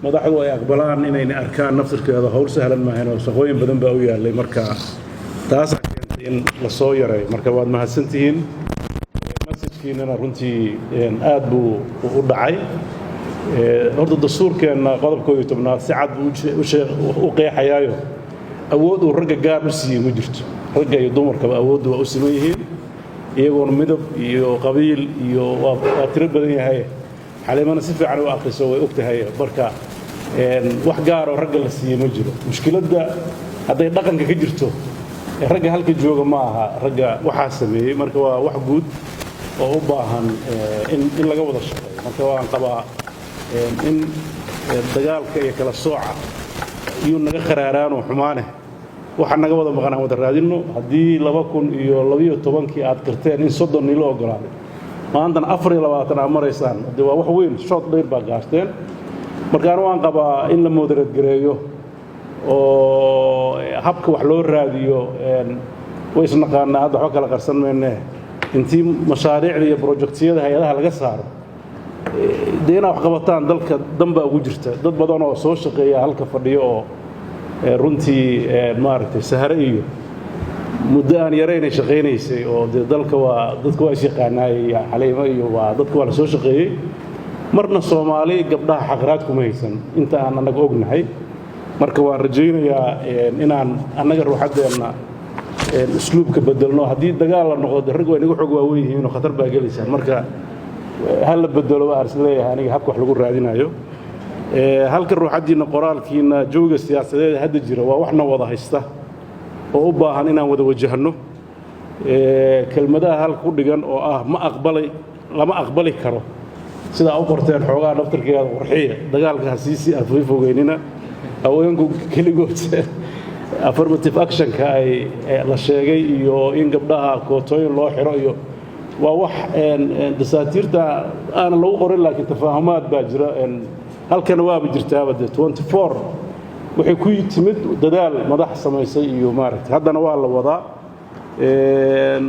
madaxdu ay aqbalaan inay arkaan naftirkeeda hawl sahlan maahan oo shaqooyin badan baa u yaalay marka taas keentay in la soo yaray marka waad mahadsantihiin message-kiinana runtii aad buu u dhacay horta dastuurkeena qodobkooda 10aad si cad u qeexayaayo awood uu ragga gaar u siiyay ma jirto ragga iyo dumarkaba awooddu waa u siman yihiin iyagoona midab iyo qabiil iyo waa tiro badan yahay xaleemana si fiican u akhriso way ogtahay marka wax gaar oo ragga la siiyay ma jiro mushkiladda hadday dhaqanka ka jirto ragga halka jooga ma aha ragga waxaa sameeyey marka waa wax guud oo u baahan in laga wada shaqeeyo marka waan qabaa in dagaalka iyo kala sooca iyo naga qaraaraanoo xumaane waxa naga wada maqnaan wada raadinno haddii 2012 aad qirteen in 30 nilo ogolaaday maantana 24 aad maraysaan de waa wax weyn short dheer baa gaarteen markaan waan qabaa in la moderate gareeyo oo habka wax loo raadiyo way isnaqaanaa hadda wax kala qarsan meene intii mashaariicda iyo projectiyada hay'adaha laga saaro deena wax qabataan dalka damba ugu jirta dad badan oo soo shaqeeya halka fadhiyo oo runtii maaragtay sahare iyo muddo aan yareynay shaqeynaysay oo dalka waa dadku waa shaqaanay xaleemo iyo waa dadku waa la soo shaqeeyay marna Soomaali gabdhaha xaqraad kuma haysan inta aan anaga ognahay marka waan rajaynayaa inaan anaga ruuxadeena اسلوبك بدلناه هدي دجال النقد الرجل ونيجو حجوا ويه إنه خطر بجلس مركا هل بدلوا أرسلية يعني هبكوا حلقوا رادينا يو هل كروح حدي نقرال كينا جوج السياسة هذا الجرا وإحنا وضع هسته وأوبا هنينا وجهنه كلمة ده هل كل جن ما أقبلي لما أقبلي كرو سيدا أوبرتين حوجا نفتر كذا ورحية دجال كهسيسي أفريف وجيننا أو ينقو كل جوت affirmative action ka ay la sheegay iyo in gabdhaha kootooyin loo xiro iyo waa wax dasaatiirta aan lagu qorin laakiin tafaahumaad baa jira halkan waa jirtaa 24 waxay ku timid dadaal madax samaysay iyo maaragtay haddana waa la wadaa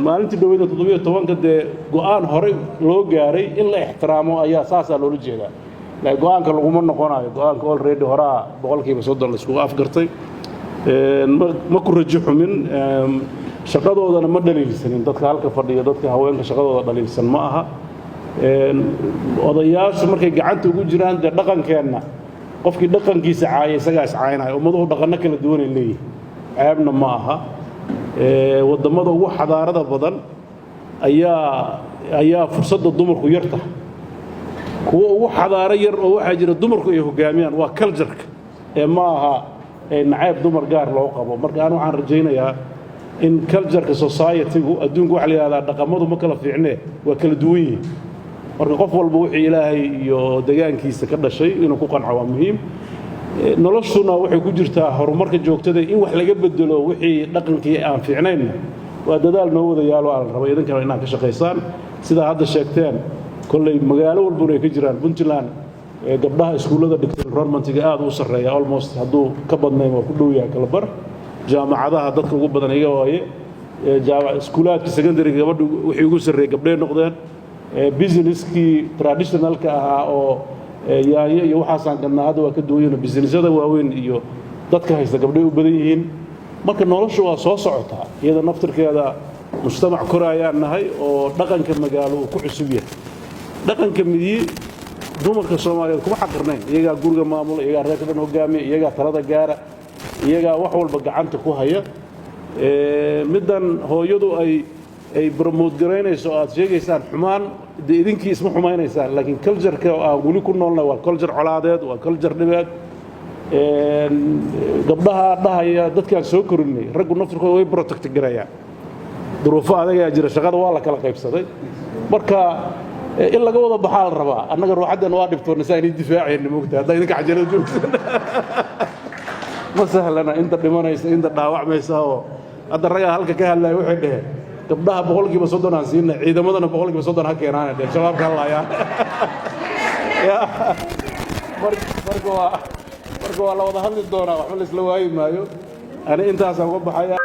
maalintii dhaweyda 17 de go'aan hore loo gaaray in la ixtiraamo ayaa saasa loo jeedaa la go'aanka lagu ma noqonayo go'aanka already horaa 30% la isku afgartay ما كرجح من شقده هذا ما دليل سنين ضد كهالك فردي ضد كهوين شقده دليل سن معها وضياش مركي قعدت وجود جيران دقن كأننا قف دقن كيس عاي سجاس عينها ومضوا دقنا كل الدول اللي عيبنا معها والضمضوا هو حضارة بدن أيا فرصة الضمر خيرته هو حضارة هو حاجر الضمر خيه جامعا وكلجرك معها نعيب دمر قار لو قبو marka aan waxaan rajaynayaa in culture society-gu adduunku wax la yiraahdo dhaqamadu ma kala fiicnee waa kala duwan yihiin marka qof walba wixii Ilaahay iyo deegaankiisa ka dhashay inuu ku qanco waa muhiim noloshuna waxay ku jirtaa horumarka joogtada in wax laga bedelo wixii dhaqankii aan fiicnayn waa dadaal noo wada yaalo aan rabo idinkana inaan ka shaqeysaan sida hadda sheegteen kullay magaalo walba ay ka jiraan Puntland gabdhaha iskuulada dhigtay environment-ga aad u sareeya almost haduu ka badnay oo ku dhow yahay kala bar jaamacadaha dadka ugu badan iyaga waaye iskuulaadka secondary gabadhu wixii ugu sareeyay gabdhay noqdeen business-ki traditional-ka ahaa oo yaaya iyo waxa aan ganna hadda waa ka duwayna business-yada waaweyn iyo dadka haysta gabdhay u badan yihiin marka noloshu waa soo socotaa iyada naftirkeeda mujtamac korayaan nahay oo dhaqanka magaalo ku cusub yahay dhaqanka midii dumarka Soomaaliyeed kuma xaqirneen iyaga guriga maamul iyaga reerka hogaamiye iyaga talada gaara iyaga wax walba gacanta ku haya midan hooyadu ay promote gareynayso aad sheegaysaan xumaan idinkiis ma xumaynaysan laakiin culture-ka aan wali ku noolnahay waa culture colaadeed waa culture dhibaad gabdhaha dhahaya dadkaan soo korinay raggu naftirkooda way protect gareeyaan duruufo adaga jira shaqada waa la kala qaybsaday marka in laga wada baxaa la rabaa annaga ruuxadan waa dhibtoonaysaa in difaacayna moogtaa hadda idinka xajalada joogtaan ma sahlana inta dhimanaysa inta dhaawacmaysa oo hadda raga halka ka hadlay waxay dhaheen gabdhaha 100% aan siinay ciidamadana 100% ha keenaan dheh shabaabka halaayaan marka waa la wada hadli doonaa wax la isla waayi maayo ana intaas aan uga baxaya